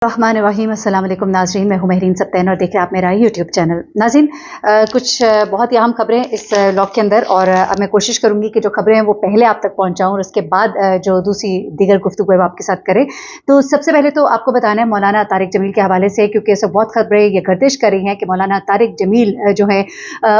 रहमानिर्रहीम। अस्सलाम वालेकुम नाज़रीन, मैं हूं महरीन सत्तैन और देख रहे हैं आप मेरा यूट्यूब चैनल। नाज़रीन, कुछ बहुत ही अहम खबरें इस व्लॉग के अंदर, और अब मैं कोशिश करूंगी कि जो खबरें हैं वो पहले आप तक पहुंचाऊं और उसके बाद जो दूसरी दीगर गुफ्तगू है वो आपके साथ करें। तो सबसे पहले तो आपको बताना है मौलाना तारिक जमील के हवाले से, क्योंकि ऐसे बहुत खबरें ये गर्दिश कर रही हैं कि मौलाना तारिक जमील जो है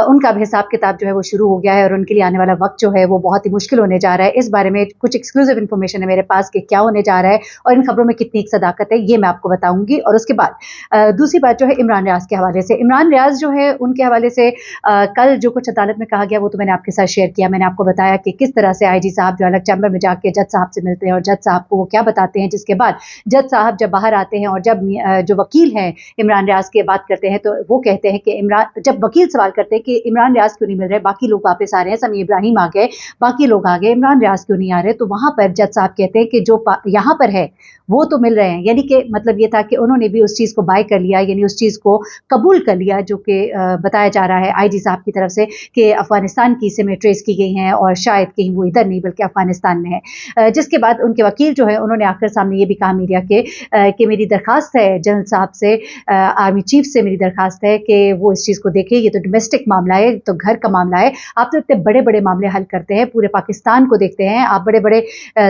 उनका अब हिसाब किताब जो है वो शुरू हो गया है और उनके लिए आने वाला वक्त जो है वो बहुत ही मुश्किल होने जा रहा है। इस बारे में कुछ एक्सक्लूसिव इन्फॉर्मेशन है मेरे पास कि क्या होने जा रहा है और इन खबरों में कितनी सदाकत है, ये मैं आपको बताऊंगी। और उसके बाद दूसरी बात जो है इमरान रियाज के हवाले से, इमरान रियाज जो है उनके हवाले से कल जो कुछ अदालत में कहा गया वो तो मैंने आपके साथ शेयर किया। मैंने आपको बताया कि किस तरह से आईजी साहब जो अलग चैम्बर में जाके जज साहब से मिलते हैं और जज साहब को वो क्या बताते हैं, जिसके बाद जज साहब जब बाहर आते हैं और जब जो वकील हैं इमरान रियाज की बात करते हैं तो वो कहते हैं कि इमरान, जब वकील सवाल करते हैं कि इमरान रियाज क्यों नहीं मिल रहे, बाकी लोग वापस आ रहे हैं, समी इब्राहिम आ गए, बाकी लोग आ गए, इमरान रियाज क्यों नहीं आ रहे, तो वहां पर जज साहब कहते हैं कि जो यहाँ पर है वो तो मिल रहे हैं। यानी कि मतलब ये था कि उन्होंने भी उस चीज को बाय कर लिया, यानी उस चीज को कबूल कर लिया जो कि बताया जा रहा है आईजी साहब की तरफ से कि अफगानिस्तान की से में ट्रेस की गई हैं और शायद कहीं वो इधर नहीं बल्कि अफगानिस्तान में है। जिसके बाद उनके वकील जो है उन्होंने आकर सामने ये भी कहा मीडिया के कि मेरी दरखास्त है जनरल साहब से, आर्मी चीफ से मेरी दरखास्त है कि वो इस चीज को देखे, ये तो डोमेस्टिक मामला है, तो घर का मामला है, आप तो इतने बड़े बड़े मामले हल करते हैं, पूरे पाकिस्तान को देखते हैं आप, बड़े बड़े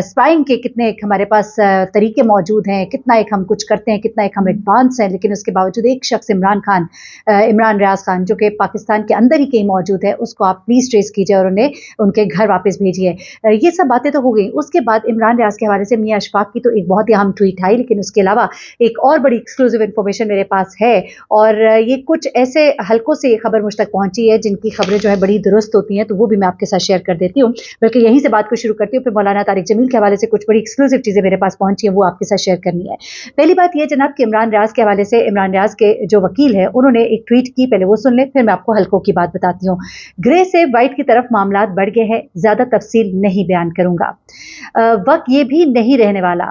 स्पाइंग के कितने एक हमारे पास तरीके मौजूद हैं, कितना एक हम कुछ करते हैं, कितना एक हम एडवांस हैं, लेकिन उसके बावजूद एक शख्स इमरान रियाज खान जो कि पाकिस्तान के अंदर ही कहीं मौजूद है, उसको आप प्लीज ट्रेस कीजिए और उन्हें उनके घर वापस भेजिए। ये सब बातें तो हो गई। उसके बाद इमरान रियाज के हवाले से मियां अशफाक की तो एक बहुत ही अहम ट्वीट आई, लेकिन उसके अलावा एक और बड़ी एक्सक्लूसिव इन्फॉर्मेशन मेरे पास है, और ये कुछ ऐसे हलकों से ये खबर मुझ तक पहुंची है जिनकी खबरें जो है बड़ी दुरुस्त होती हैं, तो वो भी मैं आपके साथ शेयर कर देती हूँ। बल्कि यहीं से बात को शुरू करती हूँ, फिर मौलाना तारिक जमील के हवाले से कुछ बड़ी एक्सक्लूसिव चीजें मेरे पास पहुंची है, वो आपके साथ शेयर करनी है। पहली बात यह जनाब कि इमरान रियाज के हवाले से, इमरान रियाज के जो वकील है उन्होंने एक ट्वीट की, पहले वो सुन ले फिर मैं आपको हल्कों की बात बताती हूँ। ग्रे से व्हाइट की तरफ मामला बढ़ गए हैं, ज्यादा तफसील नहीं बयान करूंगा, वक्त ये भी नहीं रहने वाला,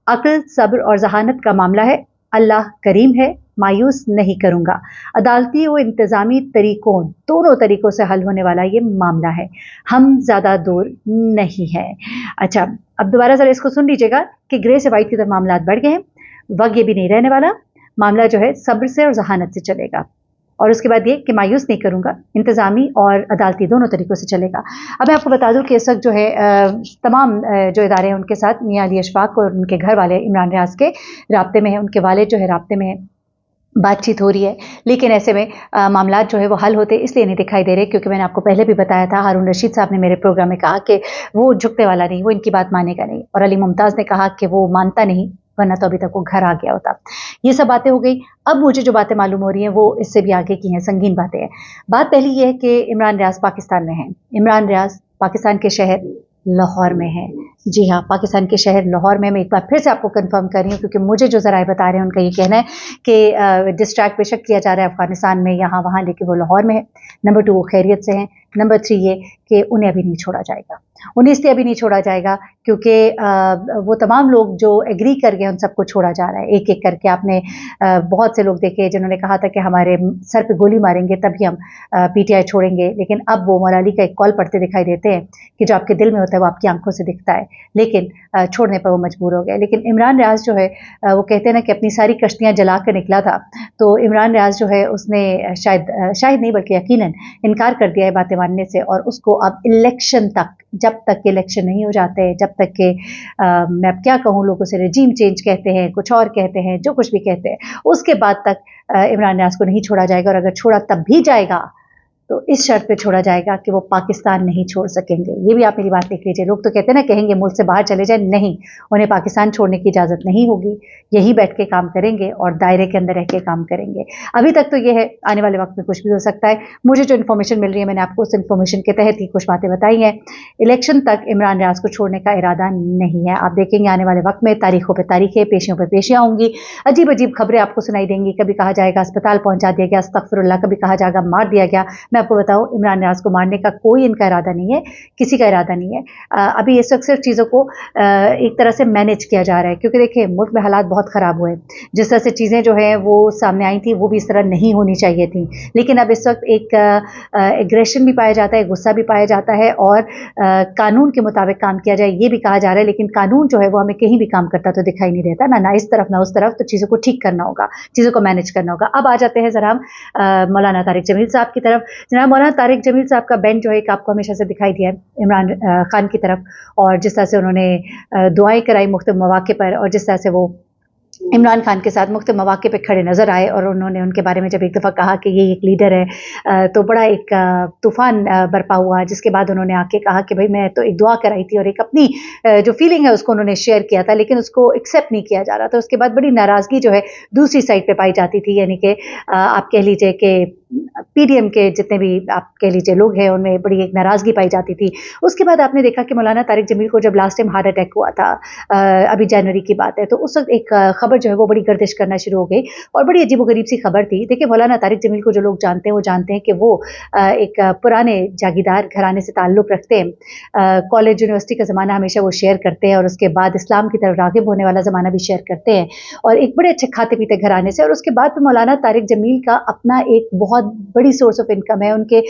अक्ल सब्र और जहानत का मामला है, अल्लाह करीम है, मायूस नहीं करूंगा, अदालती व इंतजामी तरीकों दोनों तरीकों से हल होने वाला ये मामला है, हम ज्यादा दूर नहीं है। अच्छा, अब दोबारा जरा इसको सुन लीजिएगा कि ग्रे से व्हाइट की तरफ मामला बढ़ गए हैं, वक्त ये भी नहीं रहने वाला, मामला जो है सब्र से और जहानत से चलेगा, और उसके बाद ये कि मायूस नहीं करूंगा, इंतजामी और अदालती दोनों तरीकों से चलेगा। अब मैं आपको बता दूं कि इस वक्त जो है तमाम जो इदारे हैं उनके साथ मियां अली अशफाक और उनके घर वाले इमरान रियाज के राब्ते में है, उनके वालिद जो है राब्ते में है, बातचीत हो रही है, लेकिन ऐसे में मामला जो है वो हल होते इसलिए नहीं दिखाई दे रहे क्योंकि मैंने आपको पहले भी बताया था, हारून रशीद साहब ने मेरे प्रोग्राम में कहा कि वो झुकने वाला नहीं, वो इनकी बात मानेगा नहीं, और अली मुमताज़ ने कहा कि वो मानता नहीं वरना तो अभी तक वो घर आ गया होता। ये सब बातें हो गई। अब मुझे जो बातें मालूम हो रही हैं वो इससे भी आगे की हैं, संगीन बातें हैं। बात पहली ये है कि इमरान रियाज पाकिस्तान में है, इमरान रियाज पाकिस्तान के शहर लाहौर में है। जी हाँ, पाकिस्तान के शहर लाहौर में। मैं एक बार फिर से आपको कंफर्म कर रही हूँ क्योंकि मुझे जो जराए बता रहे हैं उनका ये कहना है कि डिस्ट्रैक्ट बेशक किया जा रहा है अफगानिस्तान में यहाँ वहाँ, लेकिन वो लाहौर में है। नंबर 2 वो खैरियत से हैं। नंबर 3 ये कि उन्हें अभी नहीं छोड़ा जाएगा, उन्हें इसलिए अभी नहीं छोड़ा जाएगा क्योंकि वो तमाम लोग जो एग्री कर गए उन सबको छोड़ा जा रहा है एक एक करके। आपने बहुत से लोग देखे जिन्होंने कहा था कि हमारे सर पे गोली मारेंगे तभी हम पीटीआई छोड़ेंगे, लेकिन अब वो मौला अली का एक कॉल पढ़ते दिखाई देते हैं कि जो आपके दिल में होता है वो आपकी आंखों से दिखता है, लेकिन छोड़ने पर वो मजबूर हो गए। लेकिन इमरान रियाज जो है वो कहते हैं ना कि अपनी सारी कश्तियां जला कर निकला था, तो इमरान रियाज जो है उसने शायद नहीं बल्कि यकीनन इनकार कर दिया है बातें मानने से, और उसको अब इलेक्शन तक, जब तक के इलेक्शन नहीं हो जाते, जब तक के मैं अब क्या कहूँ, लोग उसे रेजीम चेंज कहते हैं, कुछ और कहते हैं, जो कुछ भी कहते हैं, उसके बाद तक इमरान रियाज को नहीं छोड़ा जाएगा, और अगर छोड़ा तब भी जाएगा तो इस शर्त पे छोड़ा जाएगा कि वो पाकिस्तान नहीं छोड़ सकेंगे। ये भी आप मेरी बात लिख लीजिए। लोग तो कहते हैं ना, कहेंगे मुल्क से बाहर चले जाए, नहीं, उन्हें पाकिस्तान छोड़ने की इजाज़त नहीं होगी, यही बैठ के काम करेंगे और दायरे के अंदर रह के काम करेंगे। अभी तक तो ये है, आने वाले वक्त में कुछ भी हो सकता है। मुझे जो इन्फॉर्मेशन मिल रही है मैंने आपको उस इन्फॉर्मेशन के तहत ही कुछ बातें बताई हैं। इलेक्शन तक इमरान रियाज को छोड़ने का इरादा नहीं है। आप देखेंगे आने वाले वक्त में तारीखों पर तारीखें, पेशियों पर पेशियाँ होंगी, अजीब अजीब खबरें आपको सुनाई देंगी। कभी कहा जाएगा अस्पताल पहुंचा दिया गया, अस्तगफिरुल्लाह, कभी कहा जाएगा मार दिया गया। मैं मैं आपको बताऊं, इमरान नियाज को मारने का कोई इनका इरादा नहीं है, किसी का इरादा नहीं है। अभी इस वक्त सिर्फ चीज़ों को एक तरह से मैनेज किया जा रहा है, क्योंकि देखिए मुल्क में हालात बहुत ख़राब हुए, जिस तरह से चीज़ें जो है वो सामने आई थी वो भी इस तरह नहीं होनी चाहिए थी। लेकिन अब इस वक्त एक एग्रेशन भी पाया जाता है, गुस्सा भी पाया जाता है, और कानून के मुताबिक काम किया जाए ये भी कहा जा रहा है। लेकिन कानून जो है वो हमें कहीं भी काम करता तो दिखाई नहीं देता, ना इस तरफ ना उस तरफ। तो चीज़ों को ठीक करना होगा, चीज़ों को मैनेज करना होगा। अब आ जाते हैं ज़रा हम मौलाना तारिक जमील साहब की तरफ। जनाब मौलाना तारिक जमील साहब का बेंच जो है आपको हमेशा से दिखाई दिया है इमरान खान की तरफ, और जिस तरह से उन्होंने दुआएं कराई मुख्तलिफ मौके पर, और जिस तरह से वो इमरान खान के साथ मुख्तलिफ मौके पे खड़े नज़र आए, और उन्होंने उनके बारे में जब एक दफ़ा कहा कि ये एक लीडर है, तो बड़ा एक तूफ़ान बरपा हुआ, जिसके बाद उन्होंने आके कहा कि भाई मैं तो एक दुआ कराई थी और एक अपनी जो फीलिंग है उसको उन्होंने शेयर किया था, लेकिन उसको एक्सेप्ट नहीं किया जा रहा था। उसके बाद बड़ी नाराज़गी जो है दूसरी साइड पे पाई जाती थी, यानी कि आप कह लीजिए कि पीडीएम के जितने भी आप कह लीजिए लोग हैं उनमें बड़ी एक नाराज़गी पाई जाती थी। उसके बाद आपने देखा कि मौलाना तारिक जमील को जब लास्ट टाइम हार्ट अटैक हुआ था, अभी जनवरी की बात है, तो उस वक्त एक खबर जो है वो बड़ी गर्दिश करना शुरू हो गई, और बड़ी अजीबोगरीब सी खबर थी। देखिए मौलाना तारिक जमील को जो लोग जानते हैं वो जानते हैं कि वो एक पुराने जागीरदार घराने से ताल्लुक़ रखते हैं। कॉलेज यूनिवर्सिटी का ज़माना हमेशा वो शेयर करते हैं, और उसके बाद इस्लाम की तरफ राग़िब होने वाला ज़माना भी शेयर करते हैं, और एक बड़े अच्छे खाते पीते घराने से। और उसके बाद तो मौलाना तारिक जमील का अपना एक बहुत बड़ी सोर्स ऑफ इनकम है। उनके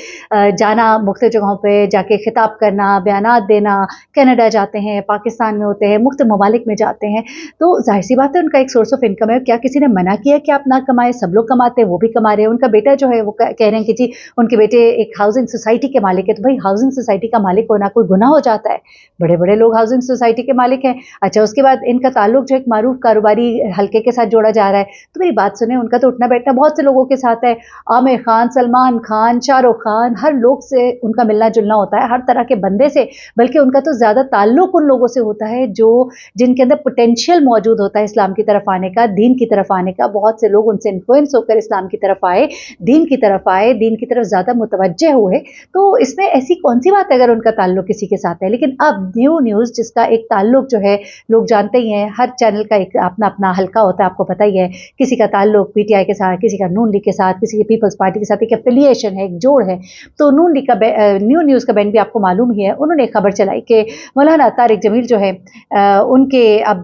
जाना मुख्तलिफ जगहों पे जाके खिताब करना, बयानात देना, कनाडा जाते हैं, पाकिस्तान में होते हैं, मुख्तलिफ ममालिक में जाते हैं, तो जाहिर सी बात है उनका एक सोर्स ऑफ इनकम है। क्या किसी ने मना किया कि आप ना कमाएं? सब लोग कमाते हैं, वो भी कमा रहे हैं। उनका बेटा जो है वो कह रहे हैं कि जी उनके बेटे एक हाउसिंग सोसाइटी के मालिक है, तो भाई हाउसिंग सोसाइटी का मालिक होना कोई गुनाह हो जाता है? बड़े बड़े लोग हाउसिंग सोसाइटी के मालिक हैं। अच्छा, उसके बाद इनका ताल्लुक जो एक मारूफ कारोबारी हल्के के साथ जोड़ा जा रहा है, तो मेरी बात सुने, उनका तो उठना बैठना बहुत से लोगों के साथ है। आमिर खान, सलमान खान, शाहरुख खान, हर लोग से उनका मिलना जुलना होता है, हर तरह के बंदे से। बल्कि उनका तो ज़्यादा ताल्लुक उन लोगों से होता है जो जिनके अंदर पोटेंशियल मौजूद होता है इस्लाम की तरफ आने का, दीन की तरफ आने का। बहुत से लोग उनसे इन्फ्लुएंस होकर इस्लाम की तरफ आए, दीन की तरफ आए, दीन की तरफ ज़्यादा मुतवज्जे हुए। तो इसमें ऐसी कौन सी बात है अगर उनका ताल्लुक किसी के साथ है। लेकिन अब न्यू न्यूज़ जिसका एक ताल्लुक जो है लोग जानते ही हैं, हर चैनल का एक अपना अपना हल्का होता है, आपको पता ही है। किसी का ताल्लुक पीटीआई के साथ, किसी का नून लीग के साथ, किसी की पीपल्स पार्टी के साथ एक एफिलिएशन है, एक जोड़ है। तो नून लीग का न्यू न्यूज़ का बैंड भी आपको मालूम ही है, उन्होंने एक खबर चलाई कि मौलाना तारिक जमील जो है उनके अब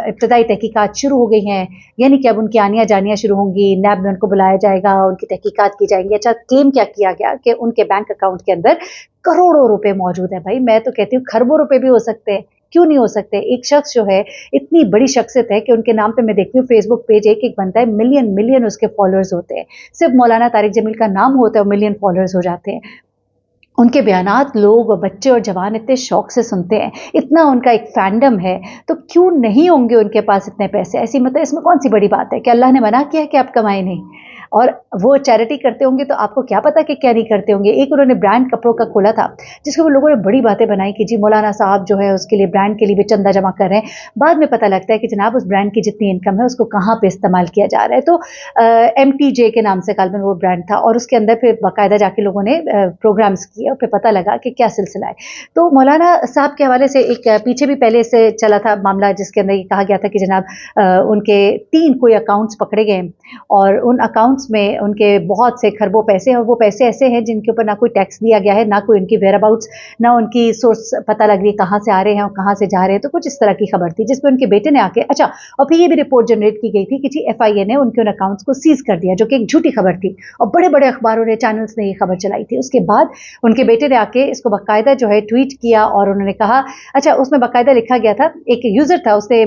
इब्तदाई तहकीकात शुरू हो गई हैं, यानी कि अब उनकी आनियाँ जानियाँ शुरू होंगी, नैब में उनको बुलाया जाएगा, उनकी तहकीकात की जाएंगी। अच्छा, क्लेम क्या किया गया कि उनके बैंक अकाउंट के अंदर करोड़ों रुपए मौजूद है। भाई मैं तो कहती हूँ खरबों रुपए भी हो सकते हैं, क्यों नहीं हो सकते? एक शख्स जो है इतनी बड़ी शख्सियत है कि उनके नाम पे मैं देखती हूँ फेसबुक पेज एक एक बनता है, मिलियन मिलियन उसके फॉलोअर्स होते हैं। सिर्फ मौलाना तारिक जमील का नाम होता है और मिलियन फॉलोअर्स हो जाते हैं। उनके बयानात लोग बच्चे और जवान इतने शौक से सुनते हैं, इतना उनका एक फैंडम है, तो क्यों नहीं होंगे उनके पास इतने पैसे? ऐसी मतलब इसमें कौन सी बड़ी बात है कि अल्लाह ने मना किया है कि आप कमाए नहीं? और वो चैरिटी करते होंगे तो आपको क्या पता कि क्या नहीं करते होंगे। एक उन्होंने ब्रांड कपड़ों का खोला था, जिसके वो लोगों ने बड़ी बातें बनाई कि जी मौलाना साहब जो है उसके लिए ब्रांड के लिए भी चंदा जमा कर रहे हैं। बाद में पता लगता है कि जनाब उस ब्रांड की जितनी इनकम है उसको कहाँ पे इस्तेमाल किया जा रहा है। तो MTJ के नाम से कालबन वो ब्रांड था, और उसके अंदर फिर बाकायदा जाके लोगों ने प्रोग्राम्स किए और फिर पता लगा कि क्या सिलसिला है। तो मौलाना साहब के हवाले से एक पीछे भी पहले से चला था मामला, जिसके अंदर ये कहा गया था कि जनाब उनके 3 कोई अकाउंट्स पकड़े गए, और उन अकाउंट्स में उनके बहुत से खरबों पैसे हैं, और वो पैसे ऐसे हैं जिनके ऊपर ना कोई टैक्स दिया गया है, ना कोई उनकी वेयर अबाउट्स, ना उनकी सोर्स पता लग रही है कहाँ से आ रहे हैं और कहाँ से जा रहे हैं। तो कुछ इस तरह की खबर थी जिसमें उनके बेटे ने आके अच्छा, और फिर ये भी रिपोर्ट जनरेट की गई थी कि जी FIA ने उनके उन अकाउंट्स को सीज कर दिया, जो कि एक झूठी खबर थी, और बड़े बड़े अखबारों ने, चैनल्स ने ये खबर चलाई थी। उसके बाद उनके बेटे ने आके इसको बाकायदा जो है ट्वीट किया, और उन्होंने कहा, अच्छा उसमें बाकायदा लिखा गया था, एक यूजर था उसने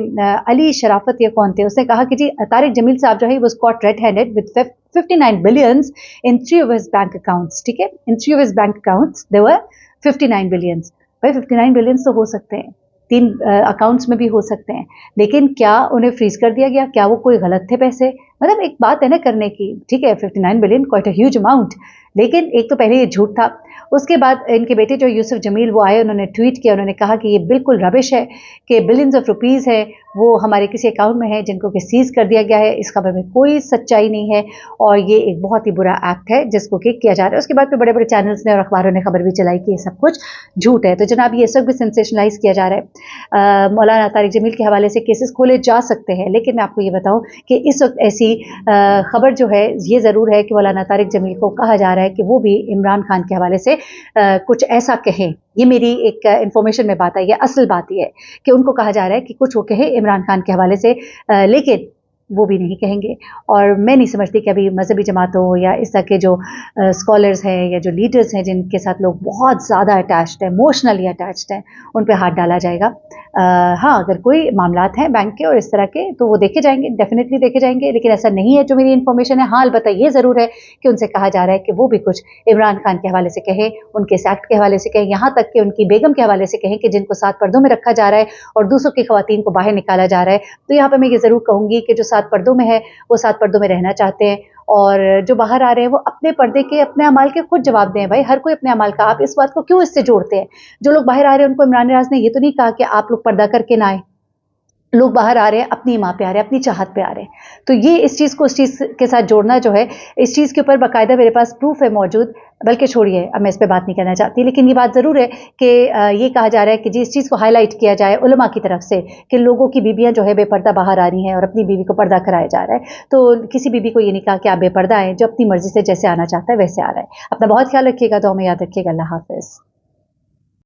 अली शराफत या कौन थे, उसने कहा कि जी तारिक जमील साहब जो है was cot red handed with 59 billions in 3 of his bank accounts। ठीक है, in 3 of his bank accounts there were 59 billions। भाई 59 billions तो हो सकते हैं, 3 अकाउंट्स में भी हो सकते हैं, लेकिन क्या उन्हें फ्रीज कर दिया गया? क्या वो कोई गलत थे पैसे? मतलब एक बात है ना करने की, ठीक है 59 billion quite a huge amount, लेकिन एक तो पहले ये झूठ था। उसके बाद इनके बेटे जो यूसुफ जमील वो आए, उन्होंने ट्वीट किया, उन्होंने कहा कि ये बिल्कुल रबिश है कि बिलियंस ऑफ रुपीज़ है, वो हमारे किसी अकाउंट में है जिनको कि सीज़ कर दिया गया है। इस खबर में कोई सच्चाई नहीं है और ये एक बहुत ही बुरा एक्ट है जिसको कि किया जा रहा है। उसके बाद फिर बड़े-बड़े चैनल्स ने और अखबारों ने खबर भी चलाई कि ये सब कुछ झूठ है। तो जनाब ये सब भी सेंसेशनलाइज़ किया जा रहा है। मौलाना तारिक जमील के हवाले से केसेस खोले जा सकते हैं, लेकिन मैं आपको ये बताऊँ कि इस वक़्त ऐसी खबर जो है ये ज़रूर है कि मौलाना तारिक जमील को कहा जा रहा है कि वो भी इमरान खान के हवाले से कुछ ऐसा कहें। ये मेरी एक इन्फॉर्मेशन में बात आई है, असल बात ये है कि उनको कहा जा रहा है कि कुछ वो कहे इमरान खान के हवाले से, लेकिन वो भी नहीं कहेंगे। और मैं नहीं समझती कि अभी मज़हबी जमातों या इस तरह के जो स्कॉलर्स हैं या जो लीडर्स हैं जिनके साथ लोग बहुत ज़्यादा अटैच्ड हैं, इमोशनली अटैच्ड हैं, उन पे हाथ डाला जाएगा। हाँ, अगर कोई मामलात हैं बैंक के और इस तरह के तो वो देखे जाएँगे, डेफ़िनिटली देखे जाएँगे, लेकिन ऐसा नहीं है जो मेरी इन्फॉर्मेशन है। हाँ, अलबत्ता ये ज़रूर है कि उनसे कहा जा रहा है कि वो भी कुछ इमरान खान के हवाले से कहें, उनके इस एक्ट के हवाले से कहें, यहाँ तक कि उनकी बेगम के हवाले से कहें कि जिनको 7 पर्दों में रखा जा रहा है और दूसरों की ख़वातीन को बाहर निकाला जा रहा है। तो यहाँ पे मैं ये ज़रूर कहूँगी कि जो 7 पर्दों में है, वो 7 पर्दों में रहना चाहते हैं और जो बाहर आ रहे हैं वो अपने पर्दे के, अपने अमाल के खुद जवाब दें भाई, हर कोई अपने अमाल का। आप इस बात को क्यों इससे जोड़ते हैं? जो लोग बाहर आ रहे हैं उनको इमरान रियाज़ ने ये तो नहीं कहा कि आप लोग पर्दा करके ना आएँ। लोग बाहर आ रहे हैं, अपनी माँ पे आ रहे हैं, अपनी चाहत पे आ रहे हैं। तो ये इस चीज़ को उस चीज़ के साथ जोड़ना जो है, इस चीज़ के ऊपर बाकायदा मेरे पास प्रूफ़ है मौजूद। बल्कि छोड़िए, अब मैं इस पे बात नहीं करना चाहती, लेकिन ये बात ज़रूर है कि ये कहा जा रहा है कि जी इस चीज़ को हाइलाइट किया जाए उलमा की तरफ से कि लोगों की बीवियाँ जो है बेपर्दा बाहर आ रही हैं और अपनी बीवी को पर्दा कराया जा रहा है। तो किसी बीवी को ये नहीं कहा कि आप बेपर्दा आएँ, जो अपनी मर्ज़ी से जैसे आना चाहता है वैसे आ रहा है। अपना बहुत ख्याल रखिएगा, दुआ में याद रखिएगा। अल्लाह हाफ़िज़।